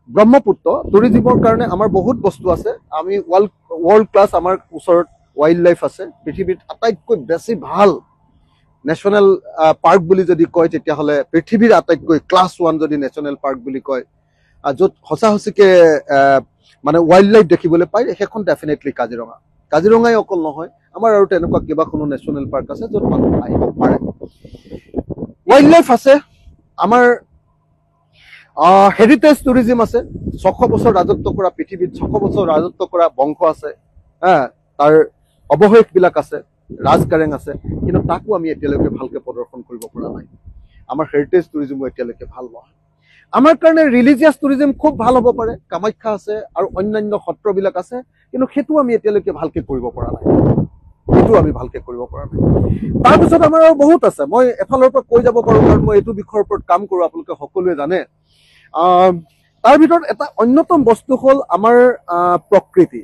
ব্ৰহ্মপুত্ৰ টুৰিজিমৰ কাৰণে আমাৰ বহুত বস্তু আছে। আমি ৱৰ্ল্ড ক্লাছ আমাৰ ওচৰত ৱাইল্ড লাইফ আছে। পৃথিৱীত আটাইতকৈ বেছি ভাল নেশ্যনেল পাৰ্ক বুলি যদি কয় তেতিয়াহ'লে পৃথিৱীৰ আটাইতকৈ ক্লাছ 1 যদি নেশ্যনেল পাৰ্ক বুলি কয়, য'ত সঁচা সঁচিকে মানে ৱাইল্ড লাইফ দেখিবলৈ পায়, সেইখন ডেফিনেটলি কাজিৰঙা। কাজিৰঙাই অকল নহয়, আমাৰ আৰু তেনেকুৱা কেইবাখনো নেশ্যনেল পাৰ্ক আছে য'ত মানুহ আহিব পাৰে। ৱাইল্ড লাইফ আছে, আমাৰ হেৰিটেজ টুৰিজিম আছে। 600 বছৰ ৰাজত্ব কৰা, পৃথিৱীত 600 বছৰ ৰাজত্ব কৰা বংশ আছে, তাৰ অৱশেষবিলাক আছে, ৰাজকাৰেং আছে, কিন্তু তাকো আমি এতিয়ালৈকে ভালকে প্ৰদৰ্শন কৰিব পৰা নাই। আমাৰ হেৰিটেজ টুৰিজিমো এতিয়ালৈকে ভাল নহয়। আমাৰ কাৰণে ৰিলিজিয়াছ টুৰিজিম খুব ভাল হ'ব পাৰে, কামাখ্যা আছে আৰু অন্যান্য সত্ৰবিলাক আছে, কিন্তু সেইটো আমি এতিয়ালৈকে ভালকে কৰিব পৰা নাই। তাৰপিছত আমাৰ আৰু বহুত আছে, মই এফালৰ পৰা কৈ যাব পাৰোঁ, কাৰণ মই এইটো বিষয়ৰ ওপৰত কাম কৰোঁ, আপোনালোকে সকলোৱে জানে। তাৰ ভিতৰত এটা অন্যতম বস্তু হ'ল আমাৰ প্ৰকৃতি,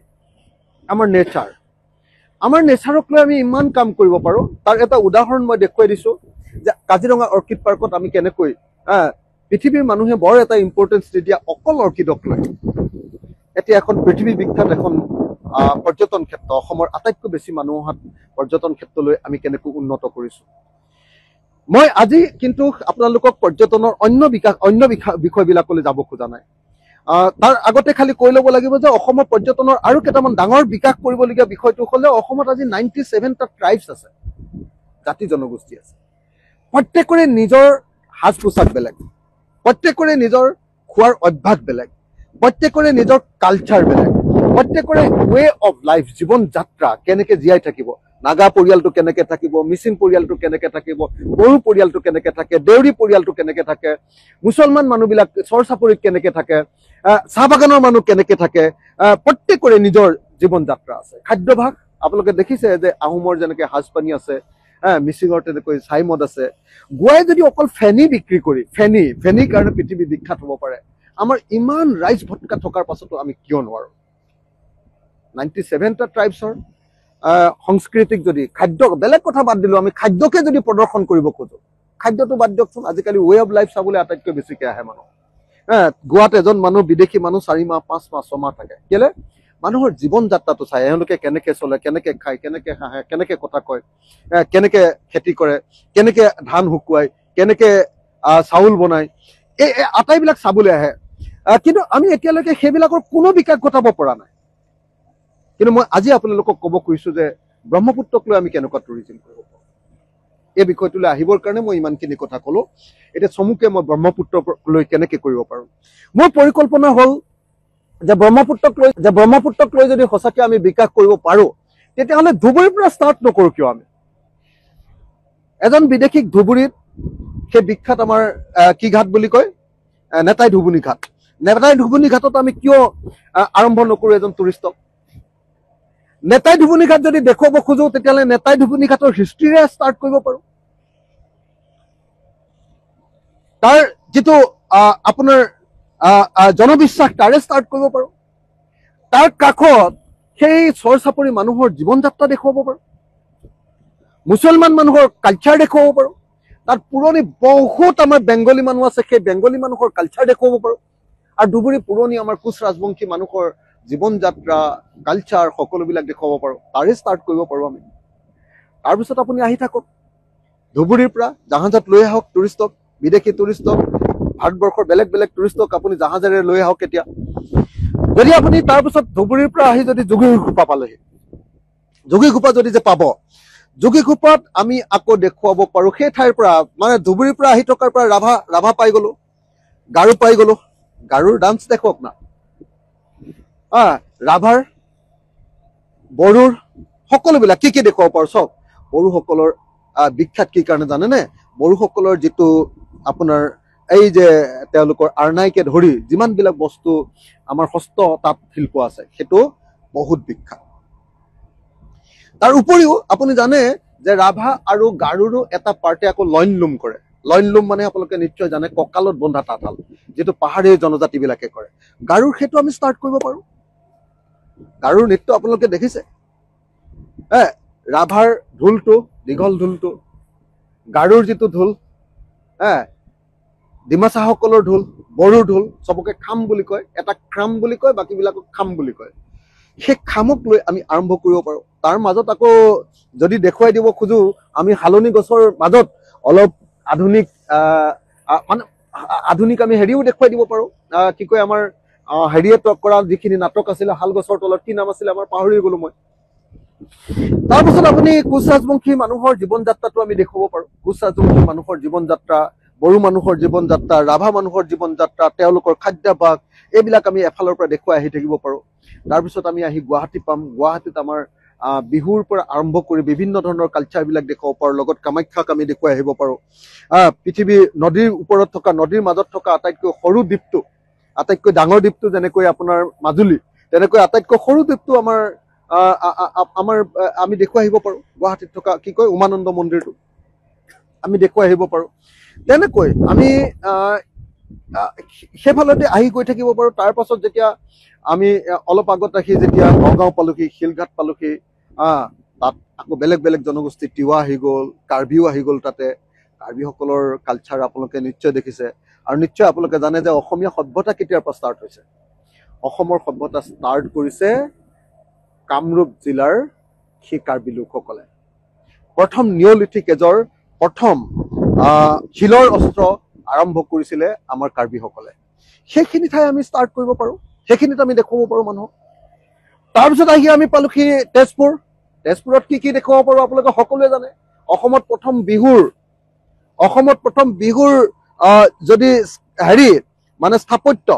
আমাৰ নেচাৰ। আমাৰ নেচাৰক লৈ আমি ইমান কাম কৰিব পাৰোঁ। তাৰ এটা উদাহৰণ মই দেখুৱাই দিছোঁ যে কাজিৰঙা অৰ্কিড পাৰ্কত আমি কেনেকৈ পৃথিৱীৰ মানুহে বৰ এটা ইম্পৰ্টেঞ্চ দিয়া অকল অৰ্কিডক লৈ। এতিয়া এখন পৃথিৱী বিখ্যাত এখন পৰ্যটন ক্ষেত্ৰ, অসমৰ আটাইতকৈ বেছি মানুহ অহা পৰ্যটন ক্ষেত্ৰলৈ আমি কেনেকৈ উন্নত কৰিছোঁ। মই আজি কিন্তু আপোনালোকক পৰ্যটনৰ অন্য বিষয়বিলাকলৈ যাব খোজা নাই। তাৰ আগতে খালি কৈ ল'ব লাগিব যে অসমৰ পৰ্যটনৰ আৰু কেইটামান ডাঙৰ বিকাশ কৰিবলগীয়া বিষয়টো হ'লে অসমত আজি 97টা ট্ৰাইবছ আছে, জাতি জনগোষ্ঠী আছে। প্ৰত্যেকৰে নিজৰ সাজ পোছাক বেলেগ, প্ৰত্যেকৰে নিজৰ খোৱাৰ অভ্যাস বেলেগ, প্ৰত্যেকৰে নিজৰ কালচাৰ বেলেগ, প্ৰত্যেকৰে ৱে অফ লাইফ, জীৱন যাত্ৰা কেনেকে জীয়াই থাকিব, নাগা পৰিয়ালটো কেনেকে থাকিব, মিচিং পৰিয়ালটো কেনেকে থাকিব, বড়ো পৰিয়ালটো কেনেকে থাকে, দেউৰী পৰিয়ালটো কেনেকে থাকে, মুছলমান মানুহবিলাক চৰ চাপৰিত কেনেকে থাকে, চাহ বাগানৰ মানুহ কেনেকে থাকে, প্ৰত্যেকৰে নিজৰ জীৱন যাত্ৰা আছে। খাদ্যভাস আপোনালোকে দেখিছে যে আহোমৰ যেনেকে সাজপানী আছে, মিচিঙৰ তেনেকৈ ছাইমদ আছে। গোৱাই যদি অকল ফেনী বিক্ৰী কৰি ফেনীৰ কাৰণে পৃথিৱী বিখ্যাত হ'ব পাৰে, আমাৰ ইমান ৰাইজ ভটকা থকাৰ পাছতো আমি কিয় নোৱাৰো? 97টা ট্ৰাইবছৰ সংস্কৃতিক যদি খাদ্য, বেলেগ কথা বাদ দিলোঁ, আমি খাদ্যকে যদি প্ৰদৰ্শন কৰিব খোজো, খাদ্যটো বাদ দিয়কচোন, আজিকালি ৱে অফ লাইফ চাবলৈ আটাইতকৈ বেছিকে আহে মানুহ। গোৱাত এজন মানুহ, বিদেশী মানুহ 4 মাহ 5 মাহ 6 মাহ থাকে। কেলে? মানুহৰ জীৱন যাত্ৰাটো চাই, এওঁলোকে কেনেকে চলে, কেনেকে খায়, কেনেকে হাঁহে, কেনেকে কথা কয়, কেনেকে খেতি কৰে, কেনেকে ধান শুকুৱাই, কেনেকে চাউল বনায়, এই আটাইবিলাক চাবলৈ আহে। কিন্তু আমি এতিয়ালৈকে সেইবিলাকৰ কোনো বিকাশ ঘটাব পৰা নাই। কিন্তু মই আজি আপোনালোকক ক'ব খুজিছোঁ যে ব্ৰহ্মপুত্ৰক লৈ আমি কেনেকুৱা টুৰিজিম কৰিব পাৰোঁ। এই বিষয়টোলৈ আহিবৰ কাৰণে মই ইমানখিনি কথা ক'লো। এতিয়া চমুকে মই ব্ৰহ্মপুত্ৰক লৈ কেনেকে কৰিব পাৰোঁ। মোৰ পৰিকল্পনা হ'ল যে ব্ৰহ্মপুত্ৰক লৈ যদি সঁচাকৈ আমি বিকাশ কৰিব পাৰোঁ, তেতিয়াহ'লে ধুবুৰীৰ পৰা ষ্টাৰ্ট নকৰোঁ কিয় আমি? এজন বিদেশীক ধুবুৰীত সেই বিখ্যাত আমাৰ কি ঘাট বুলি কয়, নেতাই ধুবুনী ঘাট। নেতাই ধুবুনী ঘাটত আমি কিয় আৰম্ভ নকৰোঁ এজন টুৰিষ্টক? নেতাই ধুবুনী ঘাট যদি দেখুৱাব খোজো, তেতিয়াহ'লে নেতাই ধুবুনী ঘাটৰ হিষ্ট্ৰীৰে ষ্টাৰ্ট কৰিব পাৰোঁ। তাৰ যিটো আপোনাৰ জনবিশ্বাস, তাৰে ষ্টাৰ্ট কৰিব পাৰোঁ। তাৰ কাষত সেই চৰ চাপৰি মানুহৰ জীৱন যাত্ৰা দেখুৱাব পাৰোঁ, মুছলমান মানুহৰ কালচাৰ দেখুৱাব পাৰোঁ। তাত পুৰণি বহুত আমাৰ বেংগলী মানুহ আছে, সেই বেংগলী মানুহৰ কালচাৰ দেখুৱাব পাৰোঁ। আৰু ধুবুৰী পুৰণি আমাৰ কোচ ৰাজবংশী মানুহৰ জীৱন যাত্ৰা, কালচাৰ সকলোবিলাক দেখুৱাব পাৰোঁ। তাৰে ষ্টাৰ্ট কৰিব পাৰোঁ আমি। তাৰপিছত আপুনি আহি থাকক, ধুবুৰীৰ পৰা জাহাজত লৈ আহক টুৰিষ্টক, বিদেশী টুৰিষ্টক, ভাৰতবৰ্ষৰ বেলেগ বেলেগ টুৰিষ্টক আপুনি জাহাজেৰে লৈ আহক। এতিয়া যদি আপুনি তাৰপিছত ধুবুৰীৰ পৰা আহি যদি যোগীঘোপা পালেহি, যোগীঘোপা যদি যে পাব, যোগীঘোপাত আমি আকৌ দেখুৱাব পাৰোঁ সেই ঠাইৰ পৰা, মানে ধুবুৰীৰ পৰা আহি থকাৰ পৰা ৰাভা পাই গ'লো, গাৰো পাই গ'লো। গাৰোৰ ডান্স দেখক না, ৰাভাৰ, বড়োৰ, সকলোবিলাক কি কি দেখুৱাব পাৰোঁ চব। বড়োসকলৰ বিখ্যাত কি কাৰণে জানেনে? বড়োসকলৰ যিটো আপোনাৰ এই যে তেওঁলোকৰ আৰনাইকে ধৰি যিমানবিলাক বস্তু আমাৰ হস্ত তাঁত শিল্প আছে, সেইটো বহুত বিখ্যাত। তাৰ উপৰিও আপুনি জানে যে ৰাভা আৰু গাৰোৰো এটা পাৰ্টে আকৌ লইনলুম কৰে। লইনলুম মানে আপোনালোকে নিশ্চয় জানে, কঁকালত বন্ধা তাঁতশাল, যিটো পাহাৰীয়া জনজাতিবিলাকে কৰে। গাৰোৰ সেইটো আমি ষ্টাৰ্ট কৰিব পাৰোঁ। গাৰোৰ নৃত্য আপোনালোকে দেখিছে, ৰাভাৰ ঢোলটো, দীঘল ঢোলটো, গাৰোৰ যিটো ঢোল, ডিমাচাসকলৰ ঢোল, বড়োৰ ঢোল, চবকে খাম বুলি কয়, এটা ক্ৰাম বুলি কয়, বাকীবিলাকক খাম বুলি কয়। সেই খামক লৈ আমি আৰম্ভ কৰিব পাৰোঁ। তাৰ মাজত আকৌ যদি দেখুৱাই দিব খোজো, আমি হালনি গছৰ মাজত অলপ আধুনিক মানে আধুনিক আমি হেৰিও দেখুৱাই দিব পাৰোঁ। কি কয় আমাৰ হেৰিয়ে কৰা যিখিনি নাটক আছিলে, শাল গছৰ তলত, কি নাম আছিলে আমাৰ, পাহৰি গলো মই। তাৰপিছত আপুনি কোচ ৰাজবংশী মানুহৰ জীৱন যাত্ৰাটো আমি দেখুৱাব পাৰোঁ। কোচ ৰাজবংশী মানুহৰ জীৱন যাত্ৰা, বড়ো মানুহৰ জীৱন যাত্ৰা, ৰাভা মানুহৰ জীৱন যাত্ৰা, তেওঁলোকৰ খাদ্যাভ্যাস, এইবিলাক আমি এফালৰ পৰা দেখুৱাই আহি থাকিব পাৰোঁ। তাৰপিছত আমি আহি গুৱাহাটী পাম। গুৱাহাটীত আমাৰ বিহুৰ পৰা আৰম্ভ কৰি বিভিন্ন ধৰণৰ কালচাৰবিলাক দেখুৱাব পাৰোঁ। লগত কামাখ্যাক আমি দেখুৱাই আহিব পাৰোঁ। পৃথিৱীৰ নদীৰ ওপৰত থকা, নদীৰ মাজত থকা আটাইতকৈ সৰু দ্বীপটো, আটাইতকৈ ডাঙৰ দ্বীপটো যেনেকৈ আপোনাৰ মাজুলী, তেনেকৈ আটাইতকৈ সৰু দ্বীপটো আমাৰ আমি দেখুৱাই আহিব পাৰোঁ। গুৱাহাটীত থকা কি কয় উমানন্দ মন্দিৰটো আমি দেখুৱাই আহিব পাৰোঁ। তেনেকৈ আমি সেইফালতে আহি গৈ থাকিব পাৰোঁ। তাৰ পাছত যেতিয়া আমি অলপ আগত আহি যেতিয়া নগাঁও পালোহি, শিলঘাট পালোহি, তাত আকৌ বেলেগ বেলেগ জনগোষ্ঠী, তিৱা আহি গ'ল, কাৰ্বিও আহি গ'ল। তাতে কাৰ্বিসকলৰ কালচাৰ আপোনালোকে নিশ্চয় দেখিছে। আৰু নিশ্চয় আপোনালোকে জানে যে অসমীয়া সভ্যতা কেতিয়াৰ পৰা ষ্টাৰ্ট হৈছে। অসমৰ সভ্যতা ষ্টাৰ্ট কৰিছে কামৰূপ জিলাৰ সেই কাৰ্বি লোকসকলে। প্ৰথম নিঅলিথিক এজৰ প্ৰথম শিলৰ অস্ত্ৰ আৰম্ভ কৰিছিলে আমাৰ কাৰ্বিসকলে। সেইখিনি ঠাই আমি ষ্টাৰ্ট কৰিব পাৰোঁ, সেইখিনিত আমি দেখুৱাব পাৰোঁ মানুহক। তাৰপিছত আহি আমি পালোহি তেজপুৰ। তেজপুৰত কি কি দেখুৱাব পাৰোঁ আপোনালোকে সকলোৱে জানে। অসমত প্ৰথম বিহুৰ যদি হেৰি মানে স্থাপত্য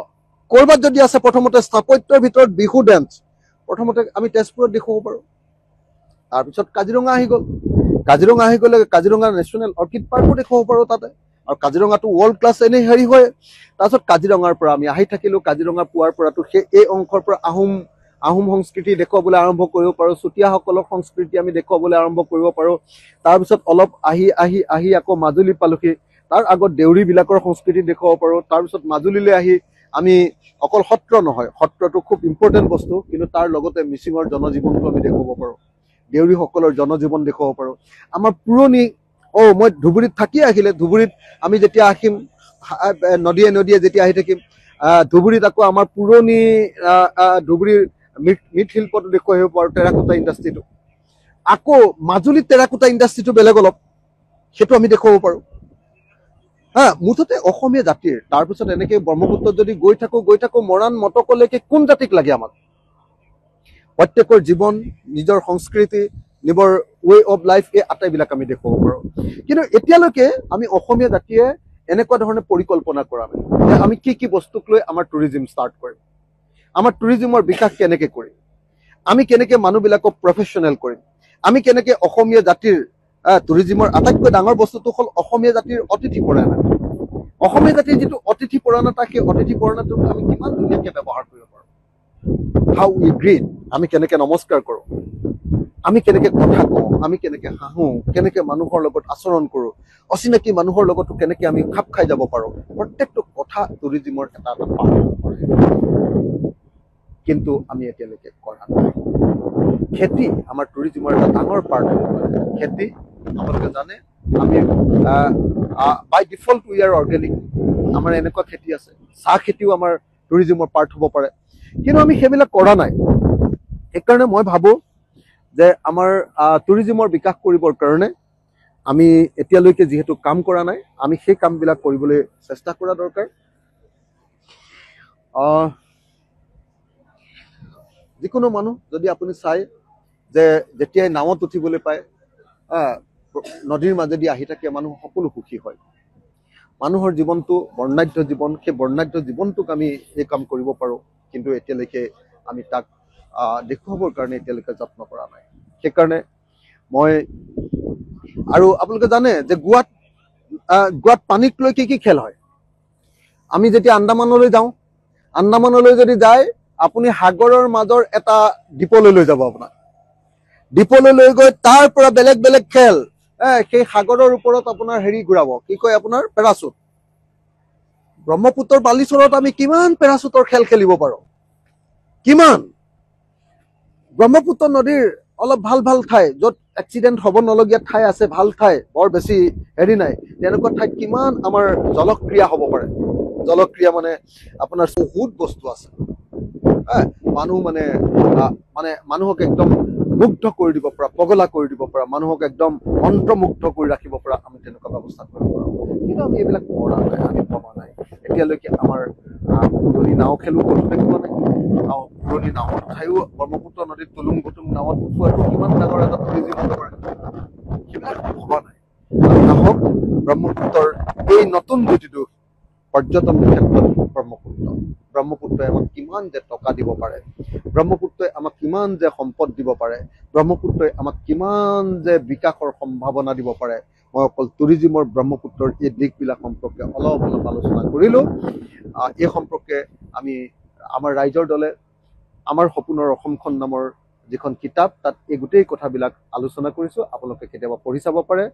ক'ৰবাত যদি আছে, প্ৰথমতে স্থাপত্যৰ ভিতৰত বিহু ডেন্স প্ৰথমতে আমি তেজপুৰত দেখুৱাব পাৰোঁ। তাৰপিছত কাজিৰঙা আহি গ'ল। কাজিৰঙা আহি গ'লে কাজিৰঙা নেশ্যনেল অৰ্কিড পাৰ্কো দেখুৱাব পাৰোঁ তাতে। আৰু কাজিৰঙাটো ৱৰ্ল্ড ক্লাছ এনেই হেৰি হয়। তাৰপিছত কাজিৰঙাৰ পৰা আমি আহি থাকিলোঁ। কাজিৰঙা পোৱাৰ পৰাতো এই অংশৰ পৰা আহোম সংস্কৃতি দেখুৱাবলৈ আৰম্ভ কৰিব পাৰোঁ। চুতীয়াসকলৰ সংস্কৃতি আমি দেখুৱাবলৈ আৰম্ভ কৰিব পাৰোঁ। তাৰপিছত অলপ আহি আকৌ মাজুলী পালোহি। তাৰ আগত দেউৰীবিলাকৰ সংস্কৃতি দেখুৱাব পাৰোঁ। তাৰপিছত মাজুলীলৈ আহি আমি অকল সত্ৰ নহয়, সত্ৰটো খুব ইম্পৰ্টেণ্ট বস্তু, কিন্তু তাৰ লগতে মিচিঙৰ জনজীৱনটো আমি দেখুৱাব পাৰোঁ। দেউৰীসকলৰ জনজীৱন দেখুৱাব পাৰোঁ। আমাৰ পুৰণি মই ধুবুৰীত থাকি আহিলে, ধুবুৰীত আমি যেতিয়া আহিম, নদীয়ে নদীয়ে যেতিয়া আহি থাকিম, ধুবুৰীত আকৌ আমাৰ পুৰণি ধুবুৰীৰ মৃৎশিল্পটো দেখুৱাই আহিব পাৰোঁ, টেৰাকোটা ইণ্ডাষ্ট্ৰিটো। আকৌ মাজুলীত টেৰাকোটা ইণ্ডাষ্ট্ৰিটো বেলেগ অলপ, সেইটো আমি দেখুৱাব পাৰোঁ। মুঠতে অসমীয়া জাতিৰ, তাৰপিছত এনেকৈ ব্ৰহ্মপুত্ৰত যদি গৈ থাকোঁ মৰাণ মটকলৈকে কোন জাতিক লাগে আমাক? প্ৰত্যেকৰ জীৱন, নিজৰ সংস্কৃতি, নিজৰ ৱে অফ লাইফ, এই আটাইবিলাক আমি দেখুৱাব পাৰোঁ। কিন্তু এতিয়ালৈকে আমি অসমীয়া জাতিয়ে এনেকুৱা ধৰণে পৰিকল্পনা কৰা নাই যে আমি কি কি বস্তুক লৈ আমাৰ টুৰিজিম ষ্টাৰ্ট কৰিম, আমাৰ টুৰিজিমৰ বিকাশ কেনেকৈ কৰিম, আমি কেনেকৈ মানুহবিলাকক প্ৰফেশ্যনেল কৰিম, আমি কেনেকৈ অসমীয়া জাতিৰ টুৰিজিমৰ আটাইতকৈ ডাঙৰ বস্তুটো হ'ল অসমীয়া জাতিৰ অতিথিপৰায়ণতা। অসমীয়া জাতিৰ যিটো অতিথিপৰায়ণতা, সেই অতিথিপৰায়ণতাটোক আমি কিমান ধুনীয়াকৈ ব্যৱহাৰ কৰিব পাৰোঁ। হাউ উই গ্ৰীট, আমি কেনেকৈ নমস্কাৰ কৰোঁ, আমি কেনেকৈ কথা কওঁ, আমি কেনেকৈ হাঁহো, কেনেকৈ মানুহৰ লগত আচৰণ কৰোঁ, অচিনাকি মানুহৰ লগতো কেনেকৈ আমি খাপ খাই যাব পাৰোঁ, প্ৰত্যেকটো কথা টুৰিজিমৰ এটা এটা পাৰ্ট। কিন্তু আমি এতিয়ালৈকে কৰা নাই। খেতি আমাৰ টুৰিজিমৰ এটা ডাঙৰ পাৰ্ট হ'ব পাৰে। খেতি আপোনালোকে জানে আমি বাই ডিফল্ট উই আৰ অৰ্গেনিক, আমাৰ এনেকুৱা খেতি আছে। চাহ খেতিও আমাৰ টুৰিজিমৰ পাৰ্ট হ'ব পাৰে, কিন্তু আমি সেইবিলাক কৰা নাই। সেইকাৰণে মই ভাবোঁ যে আমাৰ টুৰিজিমৰ বিকাশ কৰিবৰ কাৰণে আমি এতিয়ালৈকে যিহেতু কাম কৰা নাই, আমি সেই কামবিলাক কৰিবলৈ চেষ্টা কৰা দৰকাৰ। যিকোনো মানুহ যদি আপুনি চায় যে যেতিয়াই নাৱত উঠিবলৈ পায়, নদীৰ মাজেদি আহি থাকে, মানুহ সকলো সুখী হয়। মানুহৰ জীৱনটো বৰ্ণাঢ্য জীৱন, সেই বৰ্ণাঢ্য জীৱনটোক আমি এই কাম কৰিব পাৰোঁ, কিন্তু এতিয়ালৈকে আমি তাক দেখুৱাবৰ কাৰণে এতিয়ালৈকে যত্ন কৰা নাই। সেইকাৰণে মই, আৰু আপোনালোকে জানে যে গোৱাত পানীক লৈ কি কি খেল হয়। আমি যেতিয়া আন্দামানলৈ যাওঁ, আন্দামানলৈ যদি যায়, আপুনি সাগৰৰ মাজৰ এটা দ্বীপলৈ লৈ যাব। আপোনাক দ্বীপলৈ লৈ গৈ তাৰ পৰা বেলেগ বেলেগ খেল, সেই সাগৰৰ ওপৰত আপোনাৰ হেৰি ঘূৰাব, কি কয় আপোনাৰ পেৰাচুট। ব্ৰহ্মপুত্ৰৰ বালিচৰত আমি কিমান পেৰাচুটৰ খেল খেলিব পাৰোঁ, কিমান। ব্ৰহ্মপুত্ৰ নদীৰ অলপ ভাল ভাল ঠাই য'ত এক্সিডেণ্ট হ'ব নলগীয়া ঠাই আছে, ভাল ঠাই, বৰ বেছি হেৰি নাই, তেনেকুৱা ঠাইত কিমান আমাৰ জলক্ৰিয়া হ'ব পাৰে। জলক্ৰিয়া মানে আপোনাৰ বহুত বস্তু আছে, মানুহ মানে মানুহক একদম মুগ্ধ কৰি দিব পৰা, পগলা কৰি দিব পৰা, মানুহক একদম মন্ত্ৰমুগ্ধ কৰি ৰাখিব পৰা আমি তেনেকুৱা ব্যৱস্থা কৰিব পাৰোঁ। কিন্তু আমি এইবিলাক কৰা নাই, আমি ভবা নাই। এতিয়ালৈকে আমাৰ পুৰণি নাও খেলো ক'তো দেখুওৱা নাই। পুৰণি নাৱৰ ঠাইও ব্ৰহ্মপুত্ৰ নদীত তুলুং ভুতুং নাৱত উঠোৱাটো কিমান ডাঙৰ এটা টুৰিজিম হ'ব পাৰে, সেইবিলাক আমি ভবা নাই। আহক ব্ৰহ্মপুত্ৰৰ এই নতুন যিটো পৰ্যটন ক্ষেত্ৰত ব্ৰহ্মপুত্ৰই আমাক কিমান যে টকা দিব পাৰে, ব্ৰহ্মপুত্ৰই আমাক কিমান যে সম্পদ দিব পাৰে, ব্ৰহ্মপুত্ৰই আমাক কিমান যে বিকাশৰ সম্ভাৱনা দিব পাৰে। মই অকল টুৰিজিমৰ ব্ৰহ্মপুত্ৰৰ এই দিশবিলাক সম্পৰ্কে অলপ আলোচনা কৰিলোঁ। এই সম্পৰ্কে আমি আমাৰ ৰাইজৰ দলে আমাৰ সপোনৰ অসমখন নামৰ যিখন কিতাপ, তাত এই গোটেই কথাবিলাক আলোচনা কৰিছোঁ। আপোনালোকে কেতিয়াবা পঢ়ি চাব পাৰে।